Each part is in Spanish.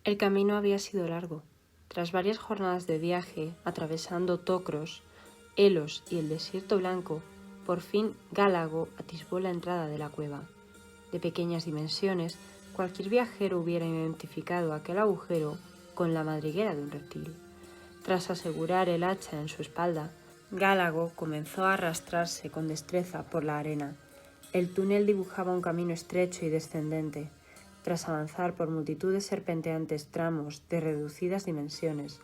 El camino había sido largo. Tras varias jornadas de viaje, atravesando Tocros, Helos y el desierto blanco, por fin Gálago atisbó la entrada de la cueva. De pequeñas dimensiones, cualquier viajero hubiera identificado aquel agujero con la madriguera de un reptil. Tras asegurar el hacha en su espalda, Gálago comenzó a arrastrarse con destreza por la arena. El túnel dibujaba un camino estrecho y descendente. Tras avanzar por multitud de serpenteantes tramos de reducidas dimensiones,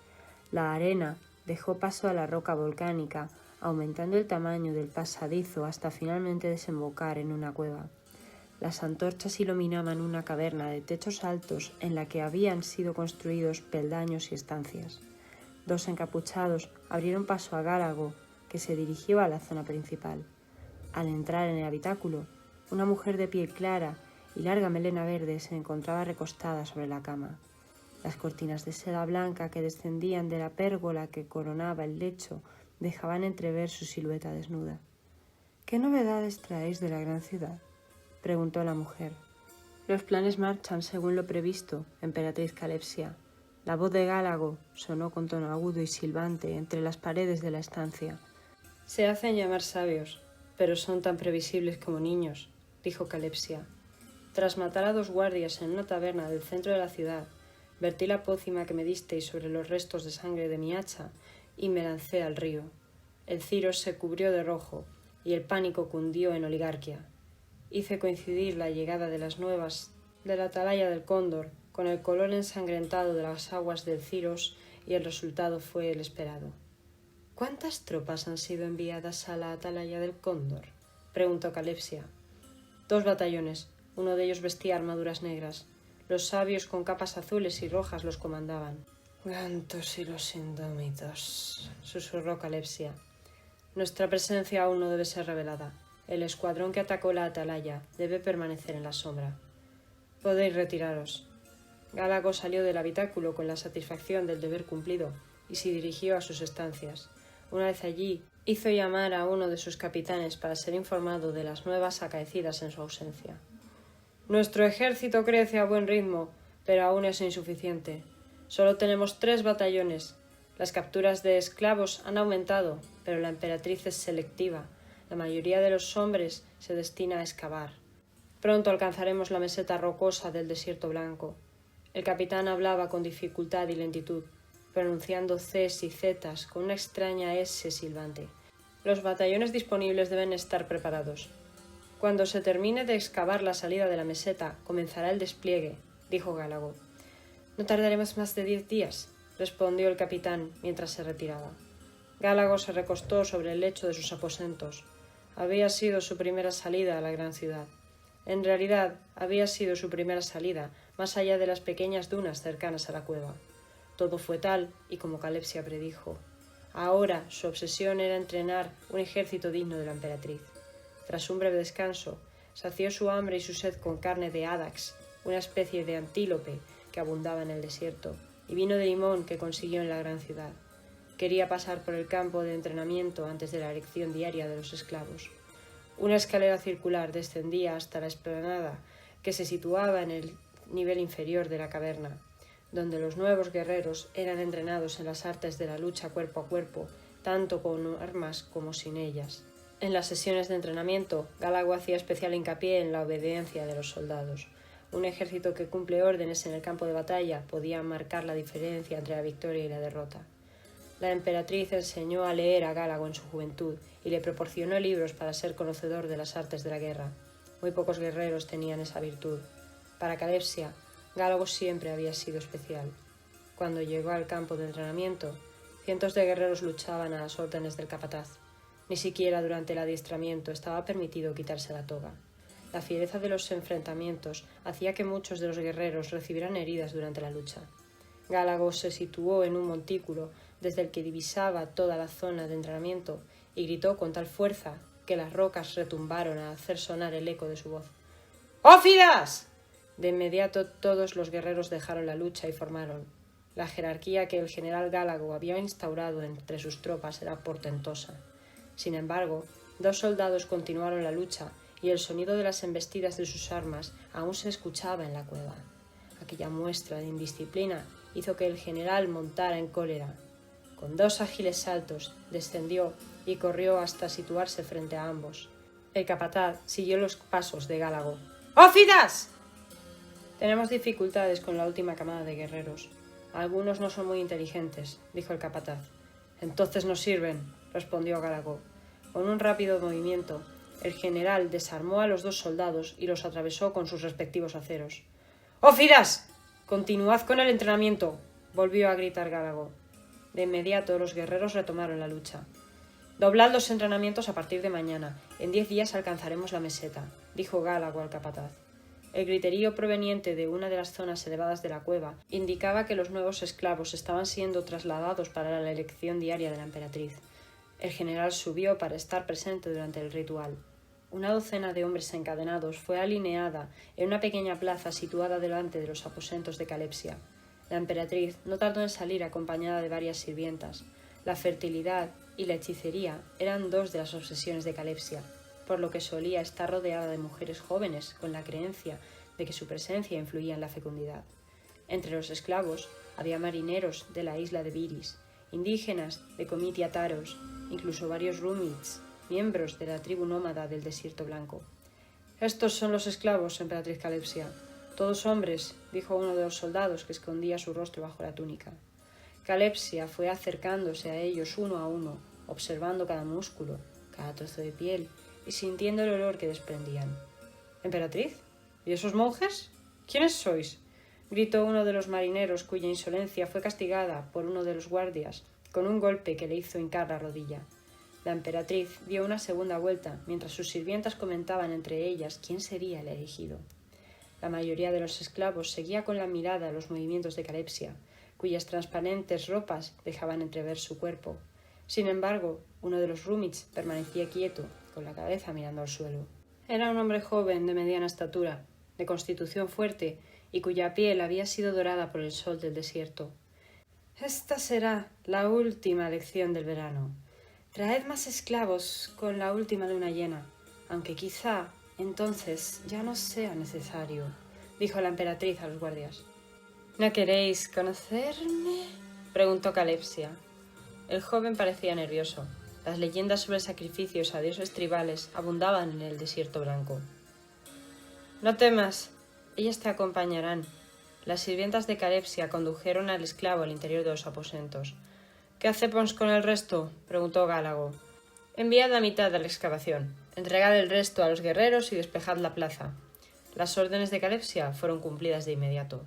la arena dejó paso a la roca volcánica, aumentando el tamaño del pasadizo hasta finalmente desembocar en una cueva. Las antorchas iluminaban una caverna de techos altos en la que habían sido construidos peldaños y estancias. Dos encapuchados abrieron paso a Gálago, que se dirigió a la zona principal. Al entrar en el habitáculo, una mujer de piel clara y larga melena verde se encontraba recostada sobre la cama. Las cortinas de seda blanca que descendían de la pérgola que coronaba el lecho dejaban entrever su silueta desnuda. «¿Qué novedades traéis de la gran ciudad?», preguntó la mujer. «Los planes marchan según lo previsto, emperatriz Calepsia». La voz de Gálago sonó con tono agudo y silbante entre las paredes de la estancia. «Se hacen llamar sabios, pero son tan previsibles como niños», dijo Calepsia. «Tras matar a 2 guardias en una taberna del centro de la ciudad, vertí la pócima que me disteis sobre los restos de sangre de mi hacha y me lancé al río. El Ciros se cubrió de rojo y el pánico cundió en Oligarquia. Hice coincidir la llegada de las nuevas de la atalaya del Cóndor con el color ensangrentado de las aguas del Ciros y el resultado fue el esperado». «¿Cuántas tropas han sido enviadas a la atalaya del Cóndor?», preguntó Calepsia. 2 batallones, uno de ellos vestía armaduras negras. Los sabios con capas azules y rojas los comandaban. «Gantos y los indómitos», susurró Calepsia. «Nuestra presencia aún no debe ser revelada. El escuadrón que atacó la atalaya debe permanecer en la sombra. Podéis retiraros». Gálago salió del habitáculo con la satisfacción del deber cumplido y se dirigió a sus estancias. Una vez allí, hizo llamar a uno de sus capitanes para ser informado de las nuevas acaecidas en su ausencia. «Nuestro ejército crece a buen ritmo, pero aún es insuficiente. Solo tenemos 3 batallones. Las capturas de esclavos han aumentado, pero la emperatriz es selectiva. La mayoría de los hombres se destina a excavar. Pronto alcanzaremos la meseta rocosa del desierto blanco». El capitán hablaba con dificultad y lentitud, pronunciando Cs y Zs con una extraña S silbante. «Los batallones disponibles deben estar preparados. Cuando se termine de excavar la salida de la meseta, comenzará el despliegue», dijo Gálago. «No tardaremos más de 10 días», respondió el capitán mientras se retiraba. Gálago se recostó sobre el lecho de sus aposentos. Había sido su primera salida a la gran ciudad. En realidad, había sido su primera salida más allá de las pequeñas dunas cercanas a la cueva. Todo fue tal y como Calepsia predijo. Ahora su obsesión era entrenar un ejército digno de la emperatriz. Tras un breve descanso, sació su hambre y su sed con carne de ádax, una especie de antílope que abundaba en el desierto, y vino de limón que consiguió en la gran ciudad. Quería pasar por el campo de entrenamiento antes de la elección diaria de los esclavos. Una escalera circular descendía hasta la explanada que se situaba en el nivel inferior de la caverna, donde los nuevos guerreros eran entrenados en las artes de la lucha cuerpo a cuerpo, tanto con armas como sin ellas. En las sesiones de entrenamiento, Gálago hacía especial hincapié en la obediencia de los soldados. Un ejército que cumple órdenes en el campo de batalla podía marcar la diferencia entre la victoria y la derrota. La emperatriz enseñó a leer a Gálago en su juventud y le proporcionó libros para ser conocedor de las artes de la guerra. Muy pocos guerreros tenían esa virtud. Para Calepsia, Gálago siempre había sido especial. Cuando llegó al campo de entrenamiento, cientos de guerreros luchaban a las órdenes del capataz. Ni siquiera durante el adiestramiento estaba permitido quitarse la toga. La fiereza de los enfrentamientos hacía que muchos de los guerreros recibieran heridas durante la lucha. Gálago se situó en un montículo desde el que divisaba toda la zona de entrenamiento y gritó con tal fuerza que las rocas retumbaron al hacer sonar el eco de su voz. «¡Ófidas!». De inmediato todos los guerreros dejaron la lucha y formaron. La jerarquía que el general Gálago había instaurado entre sus tropas era portentosa. Sin embargo, 2 soldados continuaron la lucha y el sonido de las embestidas de sus armas aún se escuchaba en la cueva. Aquella muestra de indisciplina hizo que el general montara en cólera. Con 2 ágiles saltos descendió y corrió hasta situarse frente a ambos. El capataz siguió los pasos de Gálago. ¡Ófidas! Tenemos dificultades con la última camada de guerreros. Algunos no son muy inteligentes, dijo el capataz. Entonces no sirven, respondió Gálago. Con un rápido movimiento, el general desarmó a los 2 soldados y los atravesó con sus respectivos aceros. ¡Ófidas! Continuad con el entrenamiento, volvió a gritar Gálago. De inmediato los guerreros retomaron la lucha. Doblad los entrenamientos a partir de mañana. En 10 días alcanzaremos la meseta, dijo Gálago al capataz. El griterío proveniente de una de las zonas elevadas de la cueva indicaba que los nuevos esclavos estaban siendo trasladados para la elección diaria de la emperatriz. El general subió para estar presente durante el ritual. Una docena de hombres encadenados fue alineada en una pequeña plaza situada delante de los aposentos de Calepsia. La emperatriz no tardó en salir acompañada de varias sirvientas. La fertilidad y la hechicería eran 2 de las obsesiones de Calepsia, por lo que solía estar rodeada de mujeres jóvenes con la creencia de que su presencia influía en la fecundidad. Entre los esclavos había marineros de la isla de Viris, indígenas de Comitia Taros, incluso varios Rumits, miembros de la tribu nómada del Desierto Blanco. «Estos son los esclavos, emperatriz Calepsia. Todos hombres», dijo uno de los soldados que escondía su rostro bajo la túnica. Calepsia fue acercándose a ellos uno a uno, observando cada músculo, cada trozo de piel y sintiendo el olor que desprendían. «¿Emperatriz? ¿Y esos monjes? ¿Quiénes sois?», gritó uno de los marineros, cuya insolencia fue castigada por uno de los guardias con un golpe que le hizo hincar la rodilla. La emperatriz dio una segunda vuelta, mientras sus sirvientas comentaban entre ellas quién sería el elegido. La mayoría de los esclavos seguía con la mirada los movimientos de Calepsia, cuyas transparentes ropas dejaban entrever su cuerpo. Sin embargo, uno de los Rumits permanecía quieto, con la cabeza mirando al suelo. Era un hombre joven de mediana estatura, de constitución fuerte y cuya piel había sido dorada por el sol del desierto. «Esta será la última lección del verano. Traed más esclavos con la última luna llena, aunque quizá entonces ya no sea necesario», dijo la emperatriz a los guardias. «¿No queréis conocerme?», preguntó Calepsia. El joven parecía nervioso. Las leyendas sobre sacrificios a dioses tribales abundaban en el Desierto Blanco. «No temas, ellas te acompañarán». Las sirvientas de Calepsia condujeron al esclavo al interior de los aposentos. «¿Qué hacemos con el resto?», preguntó Gálago. «Enviad la mitad a la excavación, entregad el resto a los guerreros y despejad la plaza». Las órdenes de Calepsia fueron cumplidas de inmediato.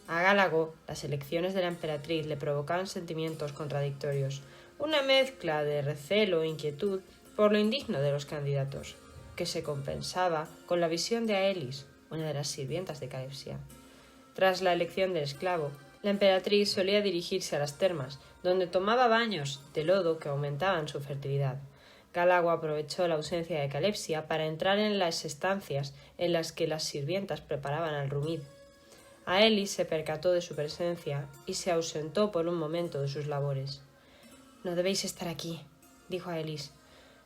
A Gálago, las elecciones de la emperatriz le provocaban sentimientos contradictorios, una mezcla de recelo e inquietud por lo indigno de los candidatos, que se compensaba con la visión de Aelis, una de las sirvientas de Calepsia. Tras la elección del esclavo, la emperatriz solía dirigirse a las termas, donde tomaba baños de lodo que aumentaban su fertilidad. Gálago aprovechó la ausencia de Calepsia para entrar en las estancias en las que las sirvientas preparaban al rumid. Aelis se percató de su presencia y se ausentó por un momento de sus labores. «No debéis estar aquí», dijo Aelis.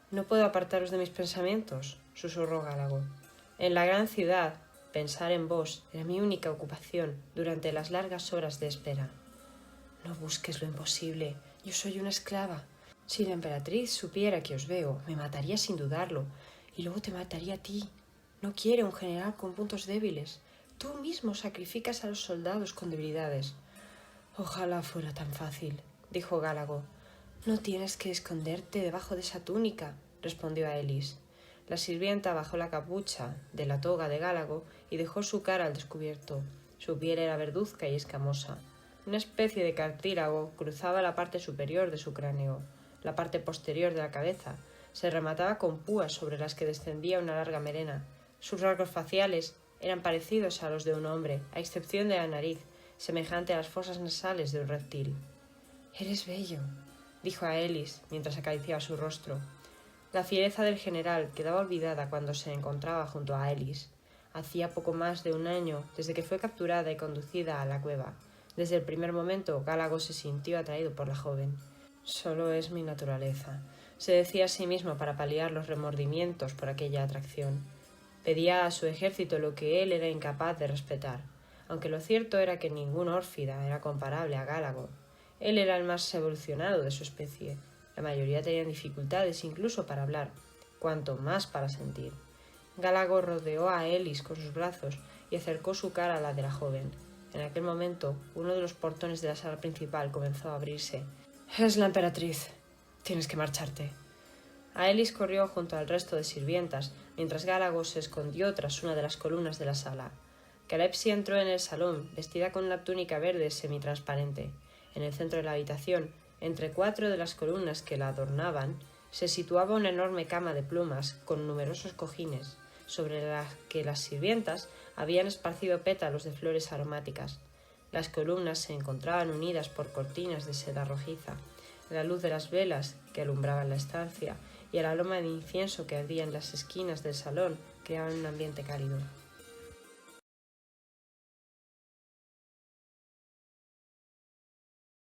«No puedo apartaros de mis pensamientos», susurró Gálago. «En la gran ciudad, pensar en vos era mi única ocupación durante las largas horas de espera». «No busques lo imposible. Yo soy una esclava. Si la emperatriz supiera que os veo, me mataría sin dudarlo, y luego te mataría a ti. No quiere un general con puntos débiles. Tú mismo sacrificas a los soldados con debilidades». «Ojalá fuera tan fácil», dijo Gálago. «No tienes que esconderte debajo de esa túnica», respondió Aelis. La sirvienta bajó la capucha de la toga de Gálago y dejó su cara al descubierto. Su piel era verduzca y escamosa. Una especie de cartílago cruzaba la parte superior de su cráneo. La parte posterior de la cabeza se remataba con púas sobre las que descendía una larga melena. Sus rasgos faciales eran parecidos a los de un hombre, a excepción de la nariz, semejante a las fosas nasales de un reptil. «Eres bello», dijo Aelis mientras acariciaba su rostro. La fiereza del general quedaba olvidada cuando se encontraba junto a Aelis. Hacía poco más de un año desde que fue capturada y conducida a la cueva. Desde el primer momento, Gálago se sintió atraído por la joven. «Solo es mi naturaleza», se decía a sí mismo para paliar los remordimientos por aquella atracción. Pedía a su ejército lo que él era incapaz de respetar. aunque lo cierto era que ningún órfida era comparable a Gálago. Él era el más evolucionado de su especie. La mayoría tenían dificultades incluso para hablar, cuanto más para sentir. Gálago rodeó a Elis con sus brazos y acercó su cara a la de la joven. En aquel momento, uno de los portones de la sala principal comenzó a abrirse. «Es la emperatriz. Tienes que marcharte». Aelis corrió junto al resto de sirvientas, mientras Gálago se escondió tras una de las columnas de la sala. Calepsi entró en el salón, vestida con una túnica verde semitransparente. En el centro de la habitación, entre 4 de las columnas que la adornaban, se situaba una enorme cama de plumas con numerosos cojines, sobre las que las sirvientas habían esparcido pétalos de flores aromáticas. Las columnas se encontraban unidas por cortinas de seda rojiza. La luz de las velas que alumbraban la estancia y el aroma de incienso que ardía en las esquinas del salón creaban un ambiente cálido.